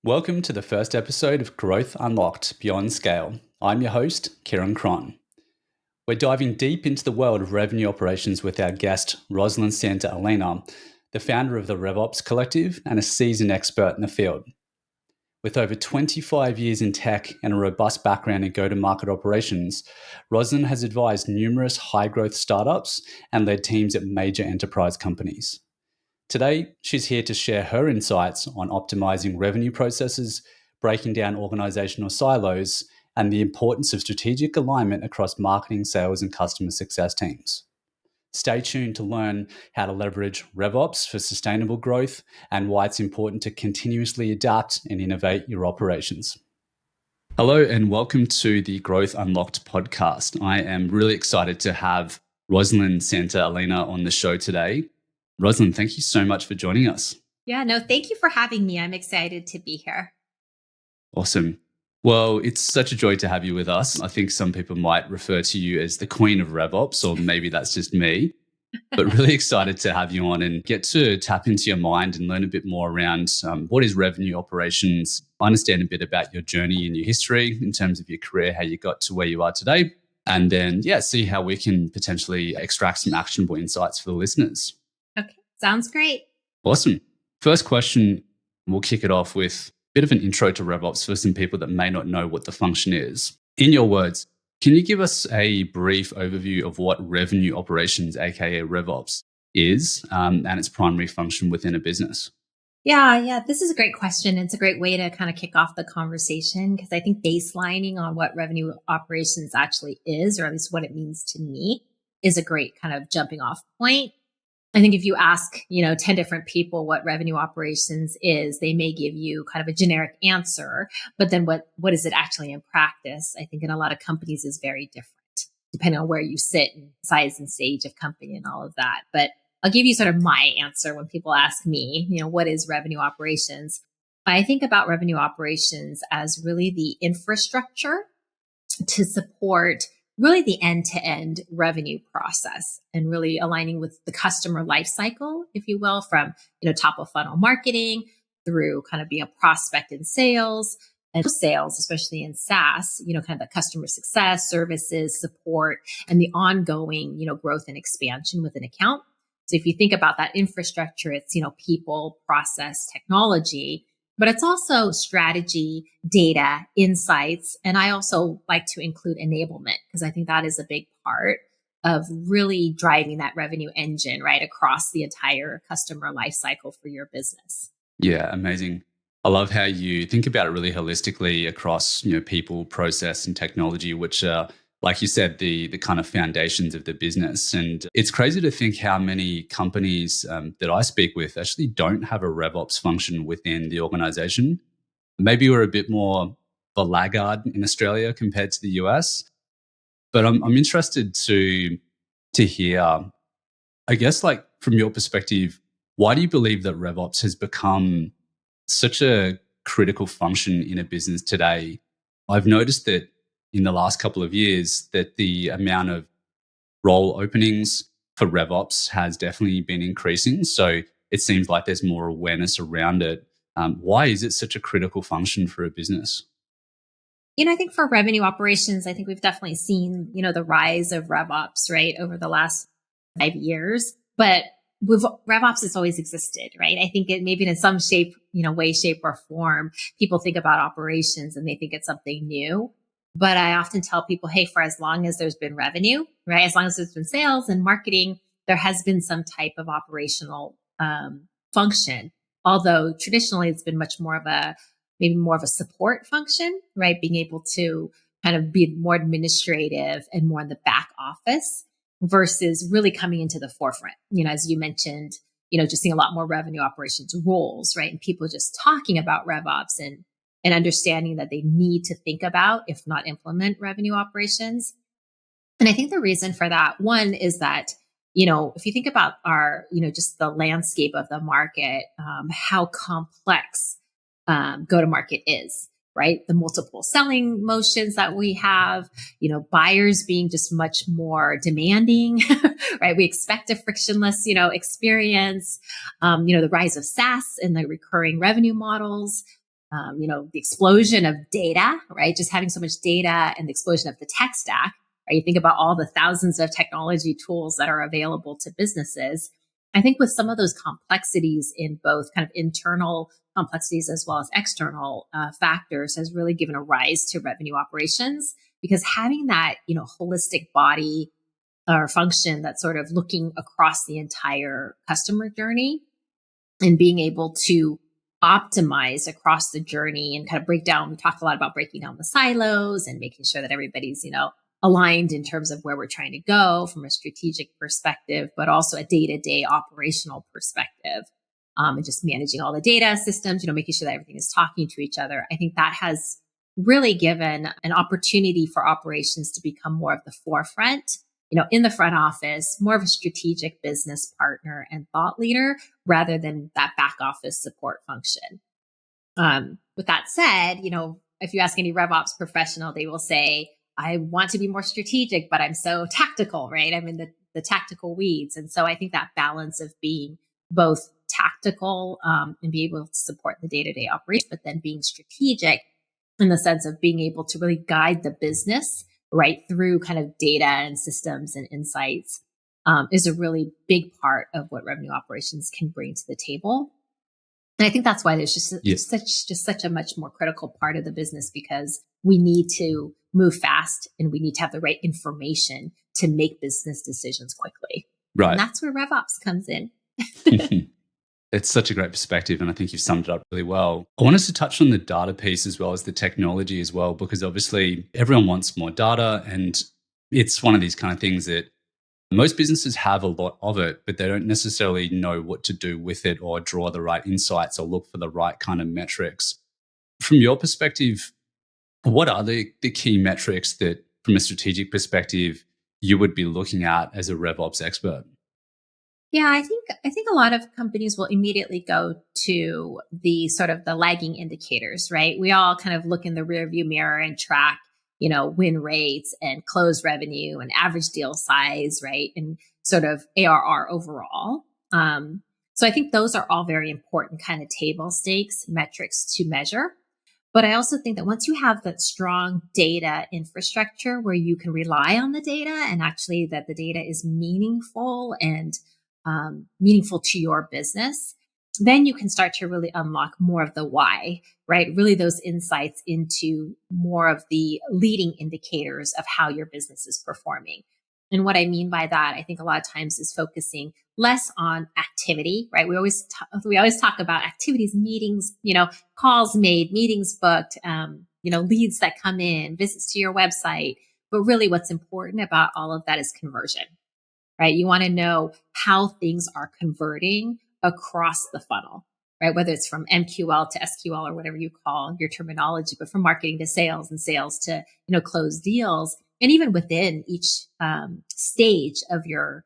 Welcome to the first episode of Growth Unlocked Beyond Scale. I'm your host, Kieran Cron. We're diving deep into the world of revenue operations with our guest, Rosalyn Elena, the founder of the RevOps Collective and a seasoned expert in the field. With over 25 years in tech and a robust background in go-to-market operations, Rosalyn has advised numerous high-growth startups and led teams at major enterprise companies. Today, she's here to share her insights on optimizing revenue processes, breaking down organizational silos, and the importance of strategic alignment across marketing, sales, and customer success teams. Stay tuned to learn how to leverage RevOps for sustainable growth and why it's important to continuously adapt and innovate your operations. Hello, and welcome to the Growth Unlocked podcast. I am really excited to have Rosalyn Elena on the show today. Rosalyn, thank you so much for joining us. Yeah, no, thank you for having me. I'm excited to be here. Awesome. Well, it's such a joy to have you with us. I think some people might refer to you as the queen of RevOps, or maybe that's just me. But really excited to have you on and get to tap into your mind and learn a bit more around what is revenue operations, understand a bit about your journey and your history in terms of your career, how you got to where you are today, and then, see how we can potentially extract some actionable insights for the listeners. Okay, sounds great. Awesome. First question, we'll kick it off with a bit of an intro to RevOps for some people that may not know what the function is. In your words, can you give us a brief overview of what revenue operations, aka RevOps, is and its primary function within a business? Yeah, this is a great question. It's a great way to kind of kick off the conversation because I think baselining on what revenue operations actually is, or at least what it means to me, is a great kind of jumping off point. I think if you ask, 10 different people what revenue operations is, they may give you kind of a generic answer, but then what is it actually in practice? I think in a lot of companies is very different, depending on where you sit and size and stage of company and all of that. But I'll give you sort of my answer when people ask me, what is revenue operations? I think about revenue operations as really the infrastructure to support really the end-to-end revenue process and really aligning with the customer lifecycle, if you will, from, top of funnel marketing through kind of being a prospect in sales and sales, especially in SaaS, kind of the customer success, services, support, and the ongoing, growth and expansion with an account. So if you think about that infrastructure, it's, people, process, technology, but it's also strategy, data, insights. And I also like to include enablement because I think that is a big part of really driving that revenue engine right across the entire customer lifecycle for your business. Yeah, amazing. I love how you think about it really holistically across, people, process, and technology, which are, like you said, the kind of foundations of the business. And it's crazy to think how many companies that I speak with actually don't have a RevOps function within the organization. Maybe we're a bit more of a laggard in Australia compared to the US. But I'm interested to hear, I guess, like from your perspective, why do you believe that RevOps has become such a critical function in a business today? I've noticed that in the last couple of years that the amount of role openings for RevOps has definitely been increasing. So it seems like there's more awareness around it. Why is it such a critical function for a business? I think for revenue operations, I think we've definitely seen, the rise of RevOps, right, over the last 5 years. But RevOps has always existed, right? I think it maybe in some shape, way, shape, or form, people think about operations and they think it's something new. But I often tell people, hey, for as long as there's been revenue, right, as long as there's been sales and marketing, there has been some type of operational function. Although traditionally it's been maybe more of a support function, right? Being able to kind of be more administrative and more in the back office versus really coming into the forefront. As you mentioned, just seeing a lot more revenue operations roles, right? And people just talking about RevOps and understanding that they need to think about, if not implement revenue operations. And I think the reason for that, one is that, if you think about our, just the landscape of the market, how complex go-to-market is, right? The multiple selling motions that we have, buyers being just much more demanding, right? We expect a frictionless, experience, the rise of SaaS and the recurring revenue models. the explosion of data, right? Just having so much data and the explosion of the tech stack, right? You think about all the thousands of technology tools that are available to businesses. I think with some of those complexities in both kind of internal complexities as well as external factors has really given a rise to revenue operations, because having that, holistic body or function that's sort of looking across the entire customer journey and being able to optimize across the journey and kind of break down. We talked a lot about breaking down the silos and making sure that everybody's, aligned in terms of where we're trying to go from a strategic perspective, but also a day-to-day operational perspective. And just managing all the data systems, making sure that everything is talking to each other. I think that has really given an opportunity for operations to become more of the forefront, in the front office, more of a strategic business partner and thought leader rather than that back office support function. With that said, if you ask any RevOps professional, they will say, I want to be more strategic, but I'm so tactical, right? I'm in the tactical weeds. And so I think that balance of being both tactical and be able to support the day-to-day operation, but then being strategic in the sense of being able to really guide the business right through kind of data and systems and insights is a really big part of what revenue operations can bring to the table. And I think that's why there's just such a much more critical part of the business, because we need to move fast and we need to have the right information to make business decisions quickly. Right. And that's where RevOps comes in. It's such a great perspective, and I think you've summed it up really well. I want us to touch on the data piece as well as the technology as well, because obviously everyone wants more data, and it's one of these kind of things that most businesses have a lot of it, but they don't necessarily know what to do with it or draw the right insights or look for the right kind of metrics. From your perspective, what are the key metrics that, from a strategic perspective, you would be looking at as a RevOps expert? Yeah, I think a lot of companies will immediately go to the sort of the lagging indicators, right? We all kind of look in the rearview mirror and track, win rates and close revenue and average deal size, right? And sort of ARR overall. So I think those are all very important kind of table stakes metrics to measure. But I also think that once you have that strong data infrastructure where you can rely on the data and actually that the data is meaningful and meaningful to your business, then you can start to really unlock more of the why, right? Really those insights into more of the leading indicators of how your business is performing. And what I mean by that, I think a lot of times is focusing less on activity, right? We always talk about activities, meetings, calls made, meetings booked, leads that come in, visits to your website. But really what's important about all of that is conversion, right? You want to know how things are converting across the funnel, right? Whether it's from MQL to SQL or whatever you call your terminology, but from marketing to sales and sales to, close deals. And even within each stage of your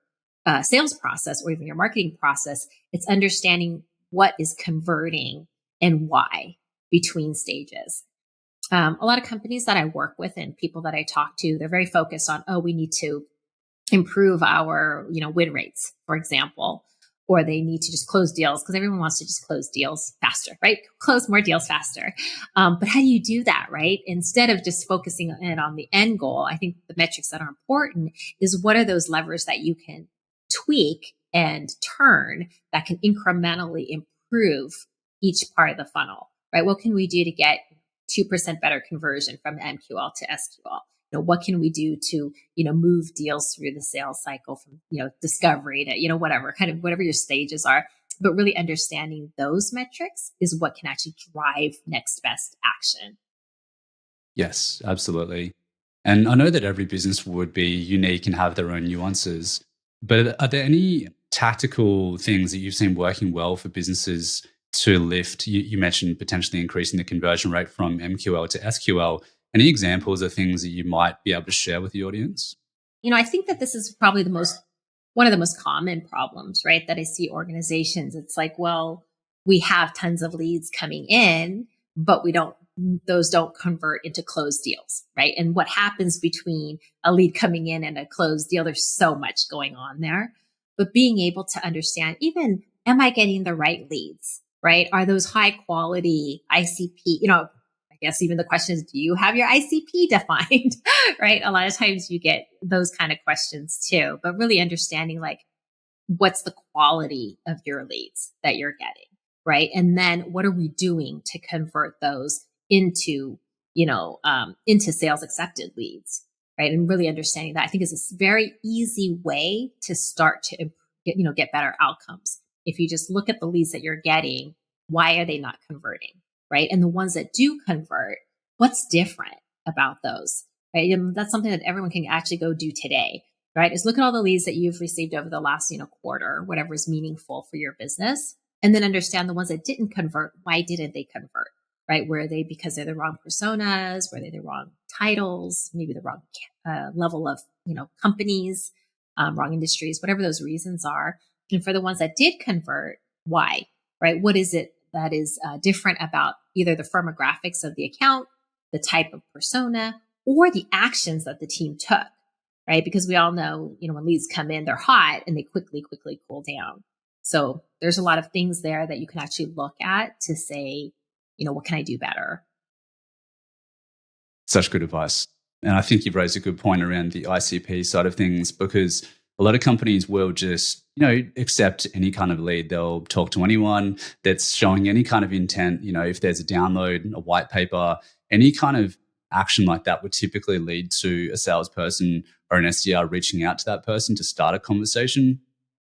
sales process or even your marketing process, it's understanding what is converting and why between stages. A lot of companies that I work with and people that I talk to, they're very focused on, we need to improve our, win rates, for example, or they need to just close deals because everyone wants to just close deals faster, right? Close more deals faster. But how do you do that, right? Instead of just focusing in on the end goal, I think the metrics that are important is what are those levers that you can tweak and turn that can incrementally improve each part of the funnel, right? What can we do to get 2% better conversion from MQL to SQL? What can we do to, move deals through the sales cycle from, discovery to, whatever your stages are, but really understanding those metrics is what can actually drive next best action. Yes, absolutely. And I know that every business would be unique and have their own nuances, but are there any tactical things that you've seen working well for businesses to lift? You mentioned potentially increasing the conversion rate from MQL to SQL. Any examples of things that you might be able to share with the audience? I think that this is probably one of the most common problems, right? That I see organizations. It's like, well, we have tons of leads coming in, but those don't convert into closed deals, right? And what happens between a lead coming in and a closed deal, there's so much going on there. But being able to understand even, am I getting the right leads? right? Are those high quality ICP, I guess even the question is, do you have your ICP defined? Right? A lot of times you get those kind of questions too, but really understanding like what's the quality of your leads that you're getting, right? And then what are we doing to convert those into, into sales accepted leads, right? And really understanding that I think is a very easy way to start to get better outcomes. If you just look at the leads that you're getting, why are they not converting, right? And the ones that do convert, what's different about those, right? And that's something that everyone can actually go do today, right? Is look at all the leads that you've received over the last, quarter, whatever is meaningful for your business. And then understand the ones that didn't convert. Why didn't they convert, right? Were they because they're the wrong personas? Were they the wrong titles? Maybe the wrong level of, companies, wrong industries, whatever those reasons are. And for the ones that did convert, why, right? What is it that is different about either the firmographics of the account, the type of persona, or the actions that the team took, right? Because we all know, when leads come in, they're hot and they quickly cool down. So there's a lot of things there that you can actually look at to say, what can I do better? Such good advice. And I think you've raised a good point around the ICP side of things, because a lot of companies will just, accept any kind of lead. They'll talk to anyone that's showing any kind of intent. If there's a download, a white paper, any kind of action like that would typically lead to a salesperson or an SDR reaching out to that person to start a conversation.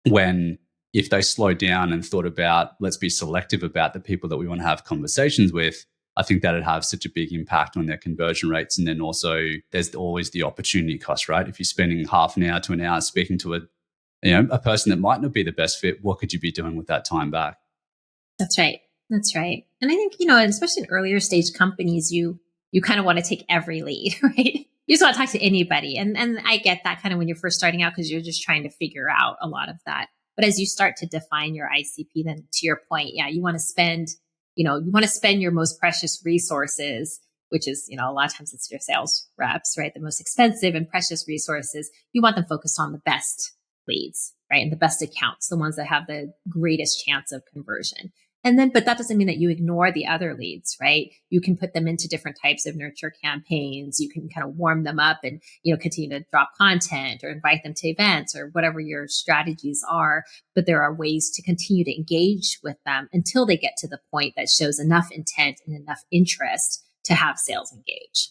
When if they slowed down and thought about, let's be selective about the people that we want to have conversations with, I think that'd have such a big impact on their conversion rates. And then also there's always the opportunity cost, right? If you're spending half an hour to an hour speaking to a person that might not be the best fit, what could you be doing with that time back? That's right. That's right. And I think, especially in earlier stage companies, you kind of want to take every lead, right? You just want to talk to anybody. And I get that kind of when you're first starting out, because you're just trying to figure out a lot of that. But as you start to define your ICP, then to your point, you want to spend your most precious resources, which is, a lot of times it's your sales reps, right? The most expensive and precious resources. You want them focused on the best leads, right? And the best accounts, the ones that have the greatest chance of conversion. And then, but that doesn't mean that you ignore the other leads, right? You can put them into different types of nurture campaigns. You can kind of warm them up and, continue to drop content or invite them to events or whatever your strategies are. But there are ways to continue to engage with them until they get to the point that shows enough intent and enough interest to have sales engage.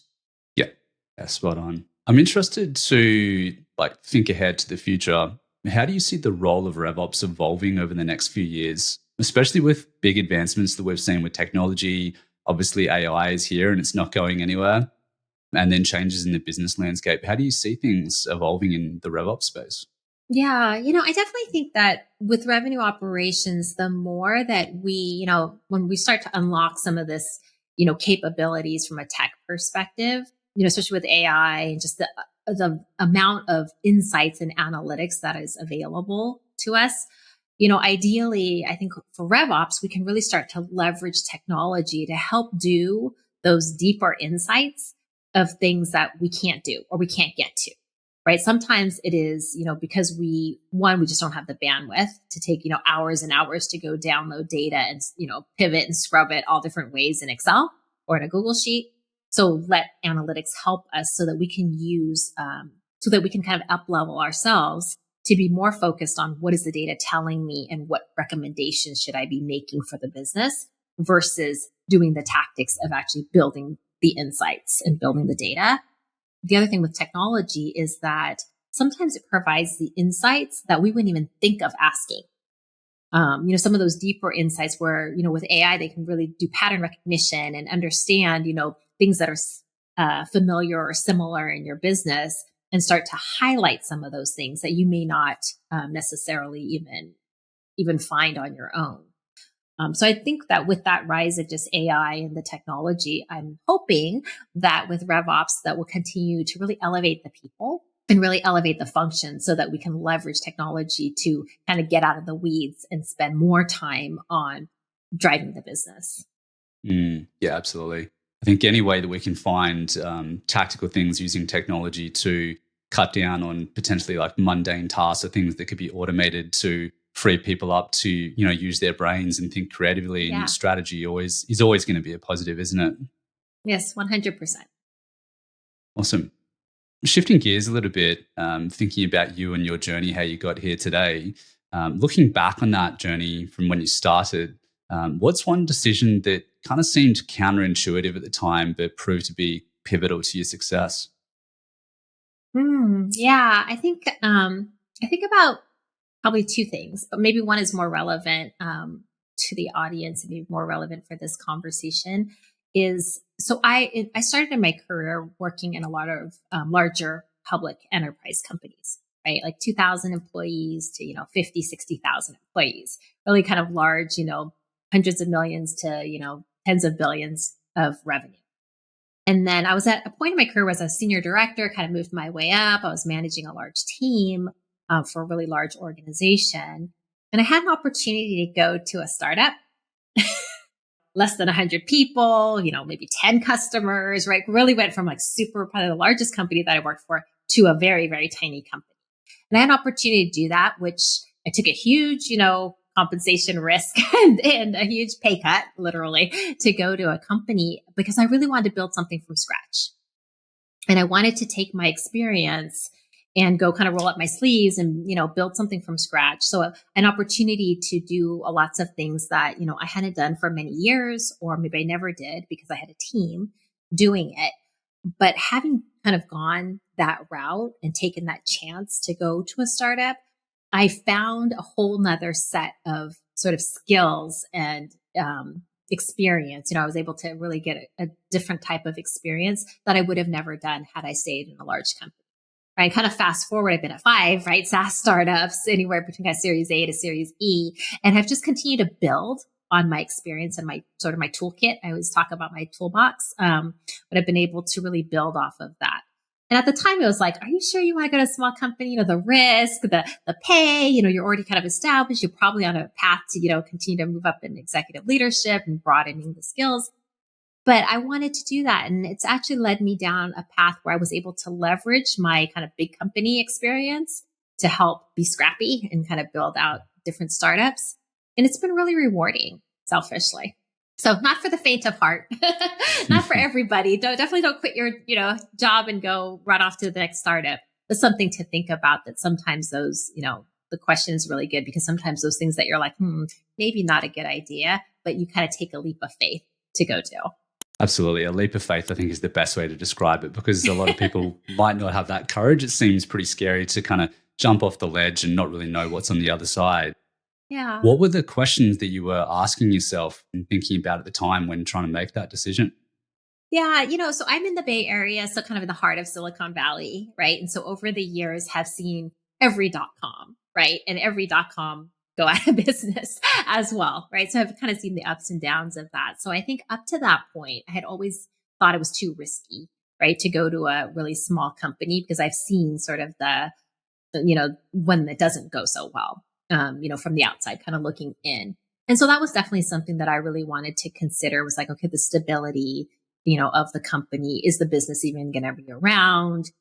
Yeah, spot on. I'm interested to think ahead to the future. How do you see the role of RevOps evolving over the next few years, especially with big advancements that we've seen with technology? Obviously, AI is here and it's not going anywhere. And then changes in the business landscape. How do you see things evolving in the RevOps space? Yeah, I definitely think that with revenue operations, the more that we, when we start to unlock some of this, capabilities from a tech perspective, especially with AI and just the amount of insights and analytics that is available to us, ideally, I think for RevOps, we can really start to leverage technology to help do those deeper insights of things that we can't do or we can't get to, right? Sometimes it is, because we just don't have the bandwidth to take, hours and hours to go download data and, pivot and scrub it all different ways in Excel or in a Google Sheet. So let analytics help us so that we can use, so that we can kind of up level ourselves to be more focused on what is the data telling me and what recommendations should I be making for the business versus doing the tactics of actually building the insights and building the data. The other thing with technology is that sometimes it provides the insights that we wouldn't even think of asking. Some of those deeper insights where, with AI, they can really do pattern recognition and understand, things that are familiar or similar in your business and start to highlight some of those things that you may not necessarily even find on your own. So I think that with that rise of just AI and the technology, I'm hoping that with RevOps that will continue to really elevate the people and really elevate the function so that we can leverage technology to kind of get out of the weeds and spend more time on driving the business. Yeah, absolutely. I think any way that we can find tactical things using technology to cut down on potentially mundane tasks or things that could be automated to free people up to, use their brains and think creatively, and Yeah. strategy is always going to be a positive, isn't it? Yes, 100%. Awesome. Shifting gears a little bit, thinking about you and your journey, how you got here today. Looking back on that journey from when you started, what's one decision that kind of seemed counterintuitive at the time but proved to be pivotal to your success? Yeah, I think about probably two things, but maybe one is more relevant to the audience and maybe more relevant for this conversation. Is so I started in my career working in a lot of larger public enterprise companies, right? Like 2,000 employees to 50, 60,000 employees, really kind of large, hundreds of millions to tens of billions of revenue. And then I was at a point in my career where I was a senior director, kind of moved my way up. I was managing a large team for a really large organization. And I had an opportunity to go to a startup, less than 100 people, maybe 10 customers, right? Really went from like super, probably the largest company that I worked for to a very, very tiny company. And I had an opportunity to do that, which I took a huge, compensation risk and a huge pay cut, literally, to go to a company because I really wanted to build something from scratch. And I wanted to take my experience and go kind of roll up my sleeves and, build something from scratch. So an opportunity to do lots of things that, I hadn't done for many years, or maybe I never did because I had a team doing it. But having kind of gone that route and taken that chance to go to a startup, I found a whole nother set of sort of skills and experience. I was able to really get a different type of experience that I would have never done had I stayed in a large company. Right. Kind of fast forward, I've been at 5, right? SaaS startups, anywhere between kind of Series A to Series E, and have just continued to build on my experience and my sort of my toolkit. I always talk about my toolbox, but I've been able to really build off of that. And at the time, it was like, are you sure you want to go to a small company? The risk, the pay, you're already kind of established. You're probably on a path to, continue to move up in executive leadership and broadening the skills. But I wanted to do that. And it's actually led me down a path where I was able to leverage my kind of big company experience to help be scrappy and kind of build out different startups. And it's been really rewarding, selfishly. So not for the faint of heart, not for everybody. Definitely don't quit your, job and go run off to the next startup. But something to think about, that sometimes those, the question is really good because sometimes those things that you're like, maybe not a good idea, but you kind of take a leap of faith to go do. Absolutely. A leap of faith, I think, is the best way to describe it, because a lot of people might not have that courage. It seems pretty scary to kind of jump off the ledge and not really know what's on the other side. Yeah. What were the questions that you were asking yourself and thinking about at the time when trying to make that decision? Yeah, so I'm in the Bay Area, so kind of in the heart of Silicon Valley, right? And so over the years have seen every .com, right? And every .com go out of business as well, right? So I've kind of seen the ups and downs of that. So I think up to that point, I had always thought it was too risky, right? To go to a really small company because I've seen sort of when it doesn't go so well, from the outside, kind of looking in. And so that was definitely something that I really wanted to consider, was like, okay, the stability, of the company. Is the business even going to be around?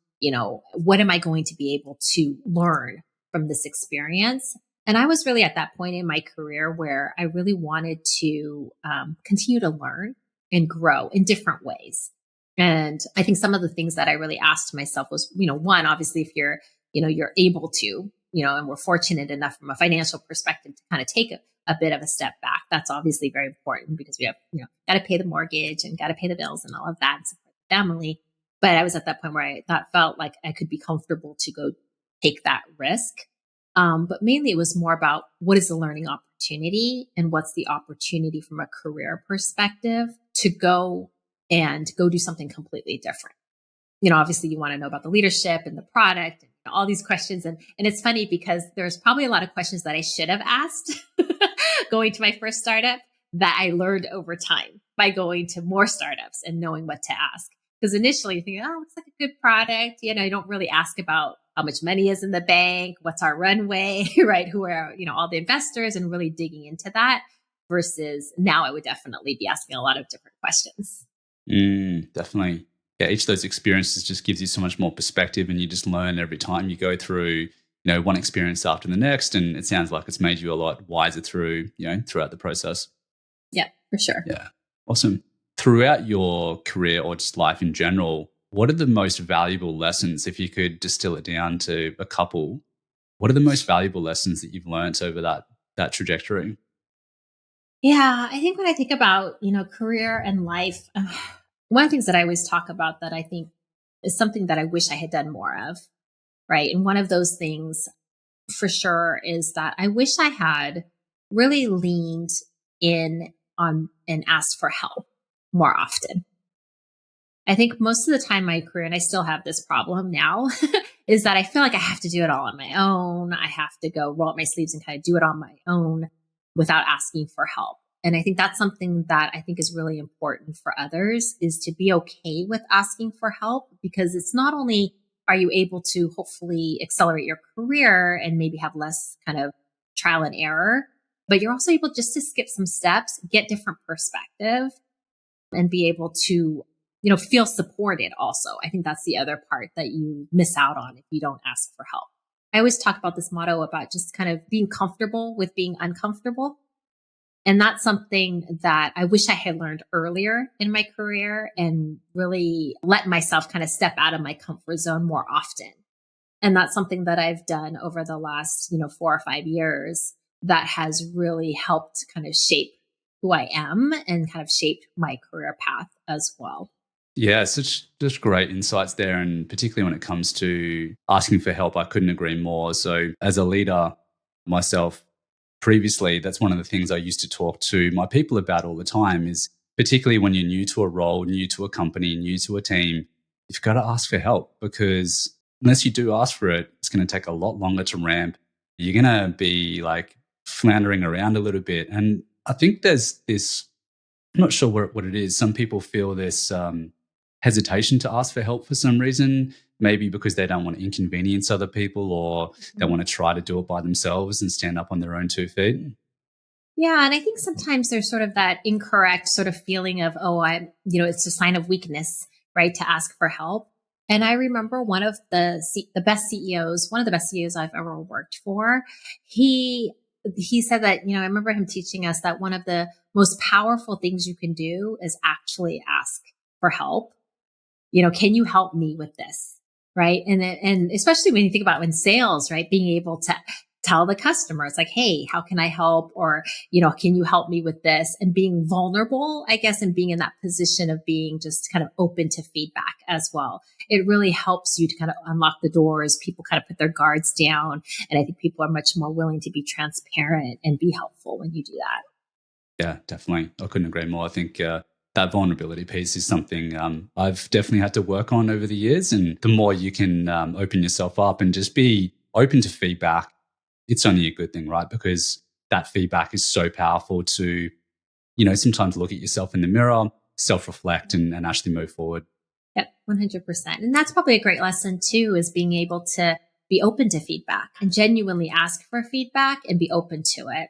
What am I going to be able to learn from this experience? And I was really at that point in my career where I really wanted to continue to learn and grow in different ways. And I think some of the things that I really asked myself was, one, obviously, if you're able to, and we're fortunate enough from a financial perspective to kind of take a bit of a step back. That's obviously very important because we have, got to pay the mortgage and got to pay the bills and all of that and support the family. But I was at that point where I felt like I could be comfortable to go take that risk. But mainly it was more about what is the learning opportunity and what's the opportunity from a career perspective to go do something completely different. Obviously you want to know about the leadership and the product and all these questions. And it's funny because there's probably a lot of questions that I should have asked going to my first startup that I learned over time by going to more startups and knowing what to ask. Because initially you think, oh, looks like a good product. You don't really ask about how much money is in the bank, what's our runway, right? Who are, all the investors, and really digging into that, versus now I would definitely be asking a lot of different questions. Definitely. Yeah, each of those experiences just gives you so much more perspective, and you just learn every time you go through one experience after the next. And it sounds like it's made you a lot wiser throughout the process. Yeah, for sure. Yeah. Awesome. Throughout your career or just life in general, what are the most valuable lessons, if you could distill it down to a couple, what are the most valuable lessons that you've learned over that trajectory? Yeah, I think when I think about, career and life, one of the things that I always talk about that I think is something that I wish I had done more of, right? And one of those things for sure is that I wish I had really leaned in on and asked for help more often. I think most of the time in my career, and I still have this problem now, is that I feel like I have to do it all on my own. I have to go roll up my sleeves and kind of do it on my own without asking for help. And I think that's something that I think is really important for others, is to be okay with asking for help, because it's not only are you able to hopefully accelerate your career and maybe have less kind of trial and error, but you're also able just to skip some steps, get different perspective, and be able to, feel supported also. I think that's the other part that you miss out on if you don't ask for help. I always talk about this motto about just kind of being comfortable with being uncomfortable. And that's something that I wish I had learned earlier in my career and really let myself kind of step out of my comfort zone more often. And that's something that I've done over the last, 4 or 5 years that has really helped kind of shape who I am and kind of shaped my career path as well. Yeah, such great insights there. And particularly when it comes to asking for help, I couldn't agree more. So as a leader myself, previously, that's one of the things I used to talk to my people about all the time, is particularly when you're new to a role, new to a company, new to a team, you've got to ask for help, because unless you do ask for it, it's going to take a lot longer to ramp. You're going to be like floundering around a little bit. And I think there's this, I'm not sure what it is. Some people feel this hesitation to ask for help for some reason, maybe because they don't want to inconvenience other people, or they want to try to do it by themselves and stand up on their own 2 feet. Yeah. And I think sometimes there's sort of that incorrect sort of feeling of, oh, it's a sign of weakness, right, to ask for help. And I remember one of the best CEOs, one of the best CEOs I've ever worked for, he said that, I remember him teaching us that one of the most powerful things you can do is actually ask for help. Can you help me with this? Right. And especially when you think about in sales, right, being able to tell the customer, it's like, hey, how can I help? Or, can you help me with this? And being vulnerable, I guess, and being in that position of being just kind of open to feedback as well. It really helps you to kind of unlock the doors. People kind of put their guards down. And I think people are much more willing to be transparent and be helpful when you do that. Yeah, definitely. I couldn't agree more. I think that vulnerability piece is something I've definitely had to work on over the years. And the more you can open yourself up and just be open to feedback, it's only a good thing, right? Because that feedback is so powerful to, sometimes look at yourself in the mirror, self-reflect, and actually move forward. Yep, 100%. And that's probably a great lesson too, is being able to be open to feedback and genuinely ask for feedback and be open to it.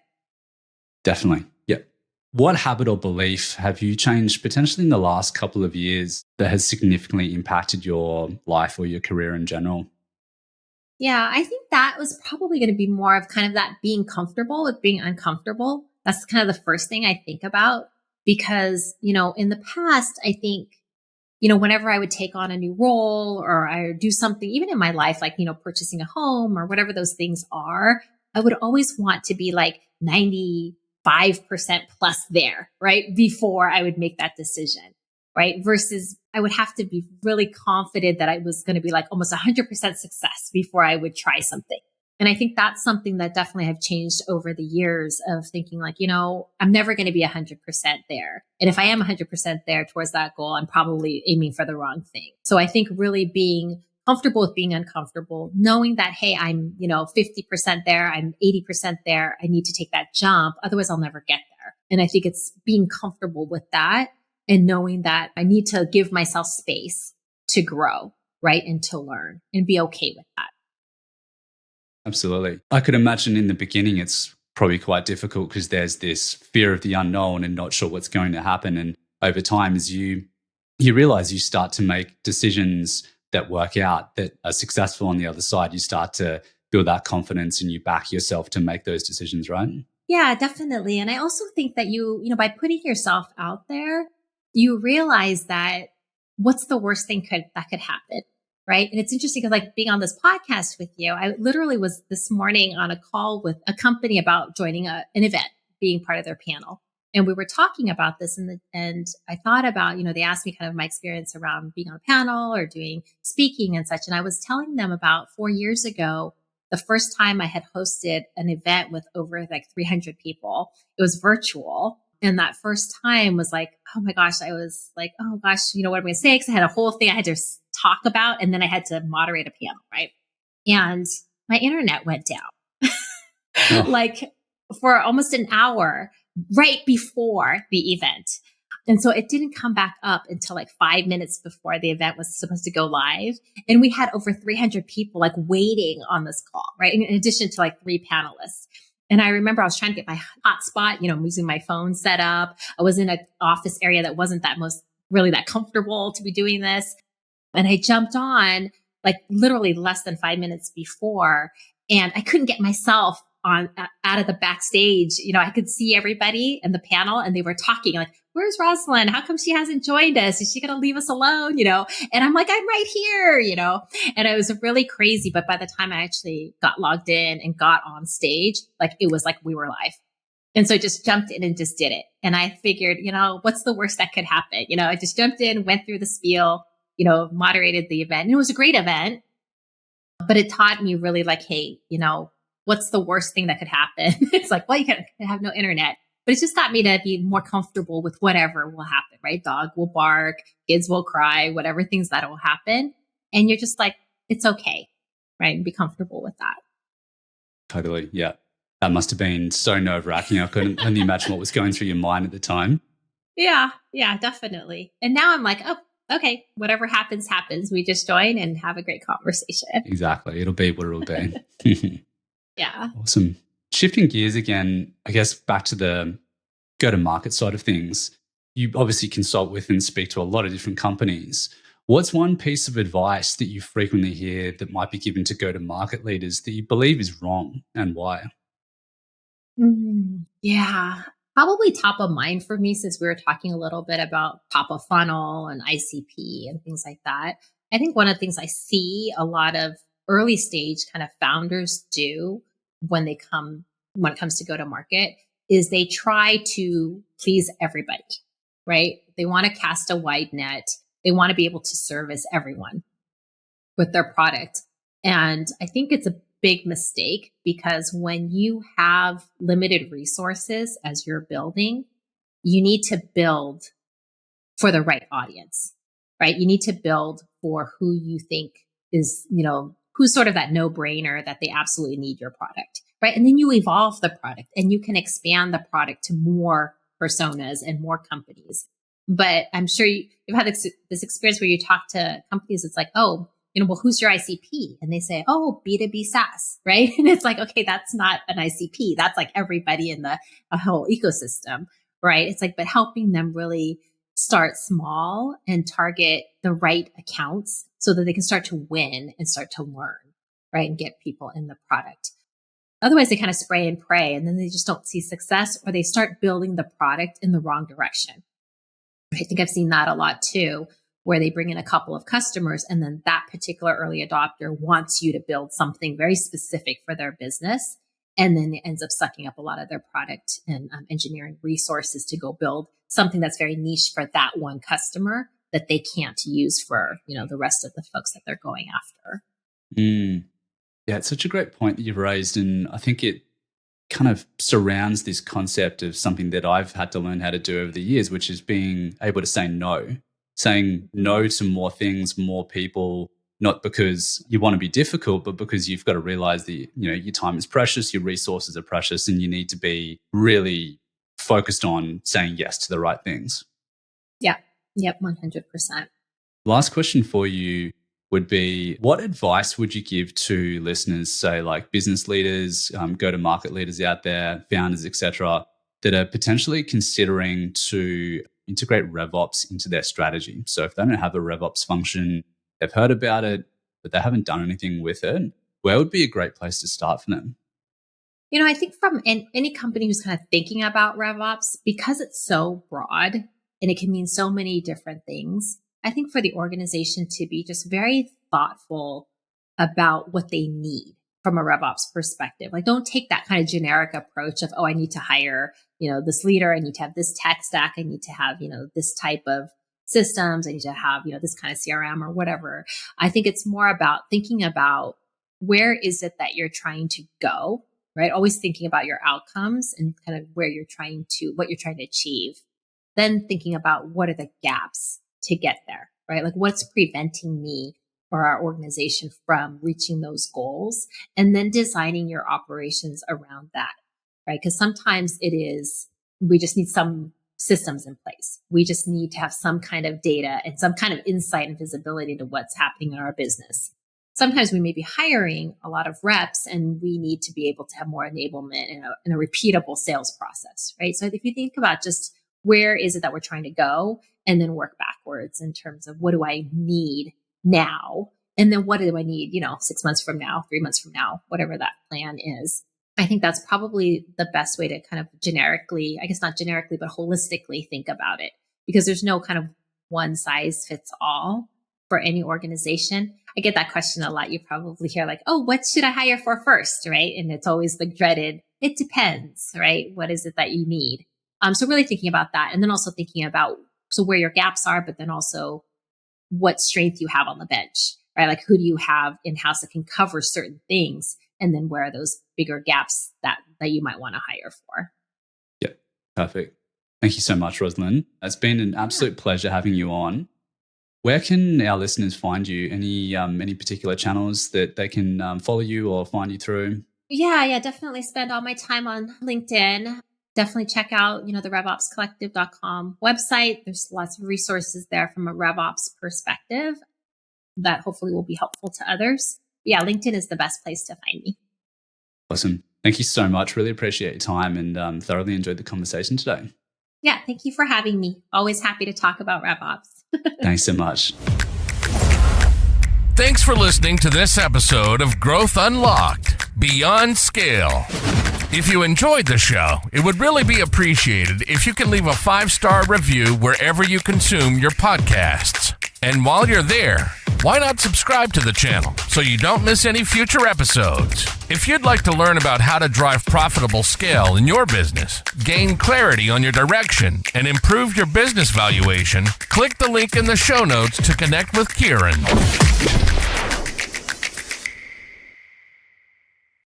Definitely. Yep. What habit or belief have you changed potentially in the last couple of years that has significantly impacted your life or your career in general? Yeah, I think that was probably going to be more of kind of that being comfortable with being uncomfortable. That's kind of the first thing I think about, because, in the past, I think, whenever I would take on a new role or I would do something, even in my life, like, purchasing a home or whatever those things are, I would always want to be like 95% plus there, right? Before I would make that decision, right? Versus I would have to be really confident that I was going to be like almost 100% success before I would try something. And I think that's something that definitely have changed over the years of thinking like, I'm never going to be 100% there. And if I am 100% there towards that goal, I'm probably aiming for the wrong thing. So I think really being comfortable with being uncomfortable, knowing that, hey, I'm, 50% there, I'm 80% there. I need to take that jump. Otherwise I'll never get there. And I think it's being comfortable with that and knowing that I need to give myself space to grow, right? And to learn and be okay with that. Absolutely. I could imagine in the beginning it's probably quite difficult because there's this fear of the unknown and not sure what's going to happen. And over time, as you realize, you start to make decisions that work out, that are successful on the other side, you start to build that confidence and you back yourself to make those decisions, right? Yeah, definitely. And I also think that by putting yourself out there, you realize that what's the worst thing that could happen. Right. And it's interesting because like being on this podcast with you, I literally was this morning on a call with a company about joining an event, being part of their panel. And we were talking about this and I thought about, they asked me kind of my experience around being on a panel or doing speaking and such. And I was telling them about 4 years ago, the first time I had hosted an event with over like 300 people. It was virtual. And that first time was like, oh my gosh, I was like, oh gosh, what I'm going to say? Because I had a whole thing I had to talk about. And then I had to moderate a panel, right? And my internet went down like for almost an hour right before the event. And so it didn't come back up until like 5 minutes before the event was supposed to go live. And we had over 300 people like waiting on this call, right? In addition to like 3 panelists. And I remember I was trying to get my hotspot, I'm using my phone set up. I was in an office area that wasn't really that comfortable to be doing this. And I jumped on like literally less than 5 minutes before, and I couldn't get myself on out of the backstage. I could see everybody in the panel and they were talking like, where's Rosalyn? How come she hasn't joined us? Is she going to leave us alone? And I'm like, I'm right here, and it was really crazy. But by the time I actually got logged in and got on stage, like it was like we were live. And so I just jumped in and just did it. And I figured, what's the worst that could happen? I just jumped in, went through the spiel, moderated the event. And it was a great event, but it taught me really like, hey, what's the worst thing that could happen? It's like, well, you can have no internet, but it just got me to be more comfortable with whatever will happen, right? Dog will bark, kids will cry, whatever things that will happen. And you're just like, it's okay, right? And be comfortable with that. Totally. Yeah. That must have been so nerve-wracking. I couldn't only imagine what was going through your mind at the time. Yeah, definitely. And now I'm like, oh, okay, whatever happens, happens. We just join and have a great conversation. Exactly. It'll be what it'll be. Yeah. Awesome. Shifting gears again, I guess back to the go-to-market side of things. You obviously consult with and speak to a lot of different companies. What's one piece of advice that you frequently hear that might be given to go-to-market leaders that you believe is wrong and why? Yeah. Probably top of mind for me, since we were talking a little bit about top of funnel and ICP and things like that. I think one of the things I see a lot of early stage kind of founders do when it comes to go to market is they try to please everybody, right? They want to cast a wide net. They want to be able to service everyone with their product. And I think it's a big mistake, because when you have limited resources as you're building, you need to build for the right audience, right? You need to build for who you think is, who's sort of that no-brainer that they absolutely need your product, right? And then you evolve the product and you can expand the product to more personas and more companies. But I'm sure you've had this experience where you talk to companies, it's like, oh, well, who's your ICP? And they say, oh, B2B SaaS, right? And it's like, okay, that's not an ICP. That's like everybody in the whole ecosystem, right? It's like, but helping them really start small and target the right accounts so that they can start to win and start to learn, right? And get people in the product. Otherwise, they kind of spray and pray, and then they just don't see success, or they start building the product in the wrong direction. I think I've seen that a lot too, where they bring in a couple of customers and then that particular early adopter wants you to build something very specific for their business. And then it ends up sucking up a lot of their product and engineering resources to go build something that's very niche for that one customer that they can't use for, the rest of the folks that they're going after. Yeah, it's such a great point that you've raised. And I think it kind of surrounds this concept of something that I've had to learn how to do over the years, which is being able to say no. Saying no to more things, more people, not because you want to be difficult, but because you've got to realize that, your time is precious, your resources are precious, and you need to be really focused on saying yes to the right things. Yeah. Yep. 100%. Last question for you would be, what advice would you give to listeners, say like business leaders, go-to-market leaders out there, founders, etc., that are potentially considering to integrate RevOps into their strategy? So if they don't have a RevOps function, they've heard about it, but they haven't done anything with it. where would be a great place to start for them? I think from any company who's kind of thinking about RevOps, because it's so broad and it can mean so many different things, I think for the organization to be just very thoughtful about what they need from a RevOps perspective. Like, don't take that kind of generic approach of, oh, I need to hire, this leader. I need to have this tech stack. I need to have, this type of systems. I need to have, this kind of CRM or whatever. I think it's more about thinking about where is it that you're trying to go, right? Always thinking about your outcomes and kind of what you're trying to achieve. Then thinking about what are the gaps to get there, right? Like, what's preventing me or our organization from reaching those goals, and then designing your operations around that, right? Because sometimes we just need some systems in place. We just need to have some kind of data and some kind of insight and visibility into what's happening in our business. Sometimes we may be hiring a lot of reps and we need to be able to have more enablement and a repeatable sales process, right? So if you think about just where is it that we're trying to go, and then work backwards in terms of what do I need now? And then what do I need, 6 months from now, 3 months from now, whatever that plan is. I think that's probably the best way to kind of generically, I guess not generically, but holistically think about it, because there's no kind of one size fits all for any organization. I get that question a lot. You probably hear like, oh, what should I hire for first? Right. And it's always the dreaded, it depends, right? What is it that you need? So really thinking about that, and then also thinking about where your gaps are, but then also what strength you have on the bench, right? Like, who do you have in-house that can cover certain things? And then where are those bigger gaps that you might want to hire for? Yeah, perfect. Thank you so much, Rosalyn. It's been an absolute pleasure having you on. Where can our listeners find you? Any particular channels that they can follow you or find you through? Yeah, definitely spend all my time on LinkedIn. Definitely check out, the RevOpsCollective.com website. There's lots of resources there from a RevOps perspective that hopefully will be helpful to others. Yeah, LinkedIn is the best place to find me. Awesome. Thank you so much. Really appreciate your time and thoroughly enjoyed the conversation today. Yeah, thank you for having me. Always happy to talk about RevOps. Thanks so much. Thanks for listening to this episode of Growth Unlocked Beyond Scale. If you enjoyed the show, it would really be appreciated if you can leave a 5-star review wherever you consume your podcasts. And while you're there, why not subscribe to the channel so you don't miss any future episodes? If you'd like to learn about how to drive profitable scale in your business, gain clarity on your direction, and improve your business valuation, click the link in the show notes to connect with Kieran.